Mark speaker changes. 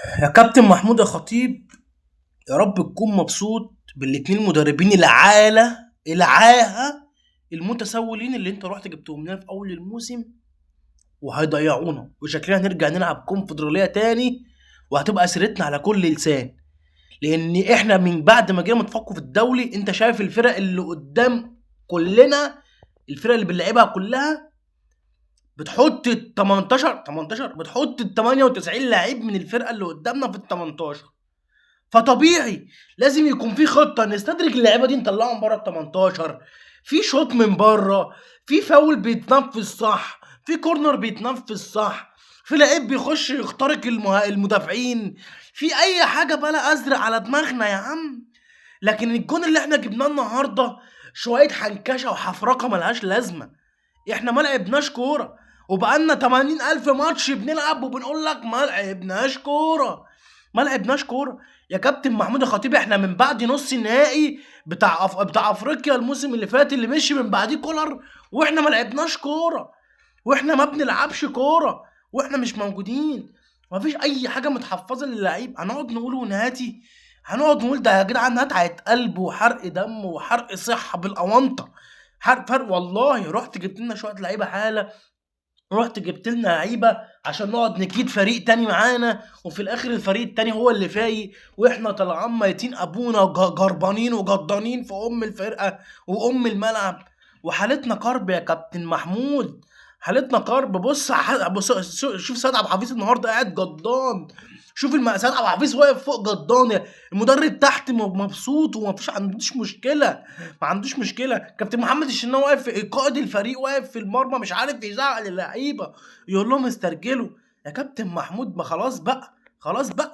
Speaker 1: يا كابتن محمود يا خطيب، يا رب تكون مبسوط بالاتنين مدربين العاهة المتسولين اللي انت رحت جبتهم لنا في اول الموسم، وهيضيعونا وشكلنا هنرجع نلعب كونفدرالية تاني، وهتبقى سيرتنا على كل لسان. لان احنا من بعد ما جينا متفقوا في الدولي، انت شايف الفرق اللي قدام كلنا، الفرق اللي بنلعبها كلها بتحط ال 18 بتحط ال 98 لعيب من الفرقه اللي قدامنا في ال 18. فطبيعي لازم يكون في خطه نستدرج اللعيبه دي نطلعهم بره ال 18، في شوط من بره، في فاول بيتنفذ صح، في كورنر بيتنفذ صح، في لعيب بيخش يخترق المدافعين، في اي حاجه بلا ازرق على دماغنا يا عم. لكن الجون اللي احنا جبناه النهارده شويه حنكشه وحفرقه ملهاش لازمه. احنا ما لعبناش كوره، وبقالنا 80 الف ماتش بنلعب وبنقول لك ما لعبناش كوره. ما لعبناش كوره يا كابتن محمود الخطيب. احنا من بعد نص النهائي بتاع افريقيا الموسم اللي فات اللي مشي من بعديه كولر، واحنا ما لعبناش كوره، واحنا ما بنلعبش كوره، واحنا مش موجودين. ما فيش اي حاجه متحفظه للعيب. هنقعد نقول ونهاتي، هنقعد نقول ده يا جدعان هتعة قلب وحرق دم وحرق صحه بالاونطه. فرق والله. رحت جبت لنا شويه لعيبه حاله، رحت جبت لنا لعيبه عشان نقعد نكيد فريق تاني معانا، وفي الاخر الفريق التاني هو اللي فايق، واحنا طالعين ميتين ابونا جربانين وجضانين في ام الفرقه وام الملعب. وحالتنا كرب يا كابتن محمود، حالتنا كرب. شوف سيد عبد الحفيظ النهارده قاعد جضان. شوف سيد عبد الحفيظ واقف فوق جضان، المدرب تحت مبسوط ومفيش عندوش مشكله. ما عندوش مشكله. كابتن محمد الشناوي واقف قائد الفريق واقف في المرمى مش عارف يزعل اللعيبه، يقول لهم استرجلوا. يا كابتن محمود ما خلاص بقى، خلاص بقى.